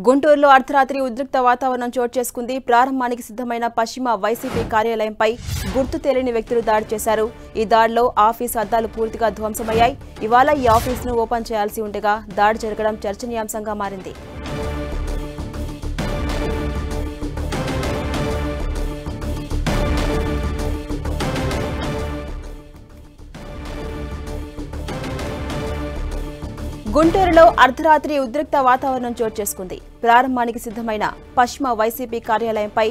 గుంటూరులో అర్ధరాత్రి ఉద్రిక్త వాతావరణం చోటు చేసుకుంది. ప్రారంభానికి సిద్ధమైన పశ్చిమ వైసీపీ కార్యాలయంపై గుర్తు తెలియని వ్యక్తులు దాడి చేశారు. ఈ దాడిలో ఆఫీస్ అద్దాలు పూర్తిగా ధ్వంసమయ్యాయి. ఇవాళ ఈ ఆఫీసును ఓపెన్ చేయాల్సి ఉండగా దాడి జరగడం చర్చనీయాంశంగా మారింది. గుంటూరులో అర్ధరాత్రి ఉద్రిక్త వాతావరణం చోటు చేసుకుంది. ప్రారంభానికి సిద్ధమైన పశ్చిమ వైసీపీ కార్యాలయంపై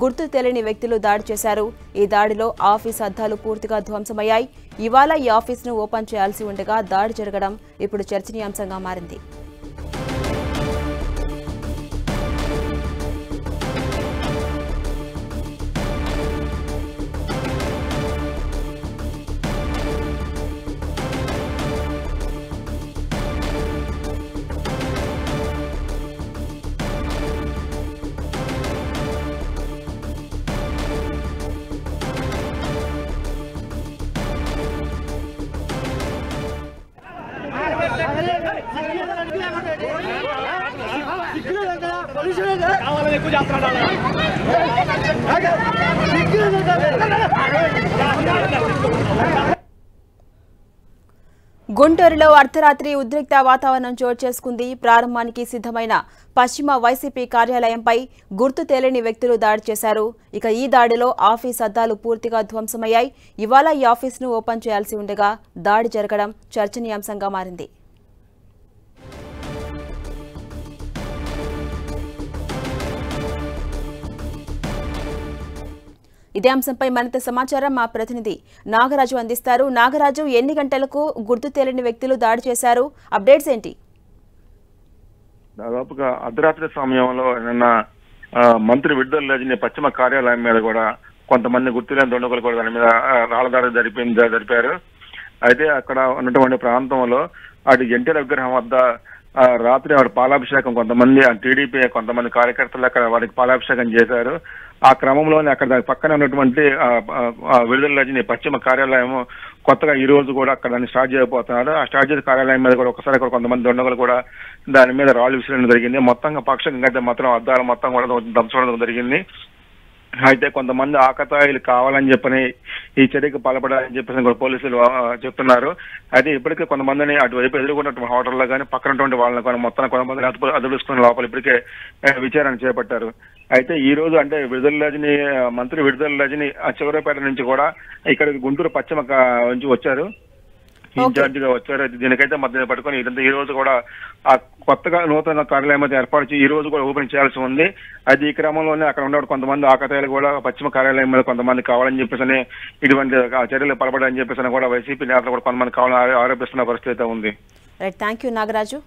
గుర్తు తెలియని వ్యక్తులు దాడి చేశారు. ఈ దాడిలో ఆఫీస్ అద్దాలు పూర్తిగా ధ్వంసమయ్యాయి. ఇవాళ ఈ ఆఫీసును ఓపెన్ చేయాల్సి ఉండగా దాడి జరగడం ఇప్పుడు చర్చనీయాంశంగా మారింది. గుంటూరులో అర్ధరాత్రి ఉద్రిక్త వాతావరణం చోటు చేసుకుంది. ప్రారంభానికి సిద్ధమైన పశ్చిమ వైసీపీ కార్యాలయంపై గుర్తు తెలియని వ్యక్తులు దాడి చేశారు. ఇక ఈ దాడిలో ఆఫీస్ అద్దాలు పూర్తిగా ధ్వంసమయ్యాయి. ఇవాళ ఈ ఆఫీసును ఓపెన్ చేయాల్సి ఉండగా దాడి జరగడం చర్చనీయాంశంగా మారింది. ఇదే అంశంపై మరింత సమాచారం మా ప్రతినిధి నాగరాజు అందిస్తారు. నాగరాజు, ఎన్ని గంటలకు గుర్తు తెలియని వ్యక్తులు దాడి చేశారు? అప్డేట్స్ ఏంటి? దాదాపుగా అర్ధరాత్రి సమయంలో నిన్న మంత్రి విడుదల రజని పశ్చిమ కార్యాలయం మీద కూడా కొంతమంది గుర్తులేని దుండగులు కూడా దాని మీద రాళ్లదాడి జరిపారు. అయితే అక్కడ ఉన్నటువంటి ప్రాంతంలో అటు ఎన్టీఆర్ విగ్రహం వద్ద రాత్రి వాడి పాలాభిషేకం కొంతమంది టీడీపీ కొంతమంది కార్యకర్తలు అక్కడ వారికి పాలాభిషేకం చేశారు. ఆ క్రమంలోనే అక్కడ దాని పక్కన ఉన్నటువంటి విడుదల రజని పశ్చిమ కార్యాలయం కొత్తగా ఈ రోజు కూడా అక్కడ దాన్ని స్టార్ట్ చేయబోతున్నారు. ఆ స్టార్ట్ చేసే కార్యాలయం మీద కూడా ఒకసారి కొంతమంది దుండగులు కూడా దాని మీద రాళ్లు విసిరడం జరిగింది. మొత్తంగా పక్షంగా అయితే మాత్రం అద్దాలు మొత్తం కూడా ధ్వంసడం జరిగింది. అయితే కొంతమంది ఆకతాయిలు కావాలని చెప్పని ఈ చర్యకు పాల్పడాలని చెప్పేసి కూడా పోలీసులు చెప్తున్నారు. అయితే ఇప్పటికే కొంతమందిని అటువైపు ఎదుర్కొన్నటువంటి హోటల్లో కానీ పక్కనటువంటి వాళ్ళని కానీ మొత్తం కొంతమందిని అదుపుసుకున్న లోపల ఇప్పటికే విచారణ చేపట్టారు. అయితే ఈ రోజు అంటే మంత్రి విడుదల రజని చివరిపేట నుంచి కూడా ఇక్కడికి గుంటూరు పశ్చిమ నుంచి వచ్చారు, ఇన్ఛార్జ్ గా వచ్చారు. దీనికైతే మధ్య పట్టుకొని ఈ రోజు కూడా ఆ కొత్తగా నూతన కార్యాలయం అయితే ఏర్పాటు చేసి ఈ రోజు కూడా ఓపెన్ చేయాల్సి ఉంది. అది ఈ క్రమంలోనే అక్కడ ఉన్న కొంతమంది ఆకతాయిలు కూడా పశ్చిమ కార్యాలయం మీద కొంతమంది కావాలని చెప్పేసి ఇటువంటి చర్యలు పలపడాలని చెప్పేసి కూడా వైసీపీ నేతలు కూడా కొంతమంది కావాలని ఆరోపిస్తున్న పరిస్థితి ఉంది. Right, thank you Nagaraju.